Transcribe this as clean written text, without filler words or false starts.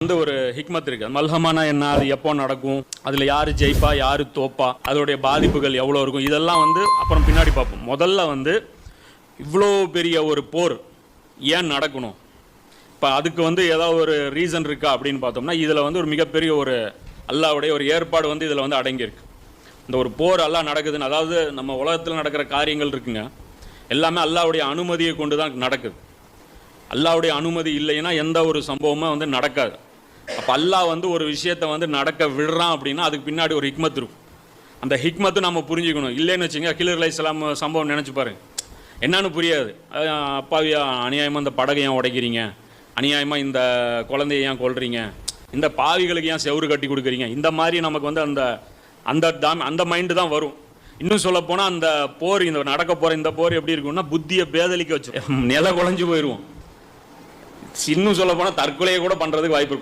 வந்து ஒரு ஹிக்மத் இருக்கு. மல்ஹமானா என்ன, அது எப்போ நடக்கும், அதில் யார் ஜெயிப்பா யார் தோப்பா, அதோடைய பாதிப்புகள் எவ்வளோ இருக்கும், இதெல்லாம் வந்து அப்புறம் பின்னாடி பார்ப்போம். முதல்ல வந்து இவ்வளோ பெரிய ஒரு போர் ஏன் நடக்கணும், இப்போ அதுக்கு வந்து ஏதாவது ஒரு ரீசன் இருக்கா அப்படின்னு பார்த்தோம்னா, இதில் வந்து ஒரு மிகப்பெரிய ஒரு அல்லாவுடைய ஒரு ஏற்பாடு வந்து இதில் வந்து அடங்கியிருக்கு. இந்த ஒரு போர் அல்லாஹ் நடக்குதுன்னு, அதாவது நம்ம உலகத்தில் நடக்கிற காரியங்கள் இருக்குங்க, எல்லாமே அல்லாவுடைய அனுமதியை கொண்டு தான் நடக்குது. அல்லாவுடைய அனுமதி இல்லைன்னா எந்த ஒரு சம்பவமும் வந்து நடக்காது. அப்போ அல்லாஹ் வந்து ஒரு விஷயத்தை வந்து நடக்க விடுறான் அப்படின்னா அதுக்கு பின்னாடி ஒரு ஹிக்மத் இருக்கும். அந்த ஹிக்மத்தை நம்ம புரிஞ்சுக்கணும். இல்லைன்னு வச்சுங்க, ஹிலர் அலைஹிஸ்ஸலாம் சம்பவம் நினச்சி பாருங்க, என்னன்னு புரியாது. அப்பாவியா அநியாயமாக இந்த படகை ஏன் உடைக்கிறீங்க, அநியாயமாக இந்த குழந்தைய ஏன் கொல்றீங்க, இந்த பாவிகளுக்கு ஏன் செவுறு கட்டி கொடுக்குறீங்க, இந்த மாதிரி நமக்கு வந்து அந்த மைண்டு தான் வரும். இன்னும் சொல்ல போனால் அந்த போர், இந்த நடக்க போகிற இந்த போர் எப்படி இருக்கும்னா புத்தியை பேதலிக்க வச்சு நில குலைஞ்சு போயிடுவோம். இன்னும் சொல்ல போனால் தற்கொலையை கூட பண்ணுறதுக்கு வாய்ப்பு இருக்கும்.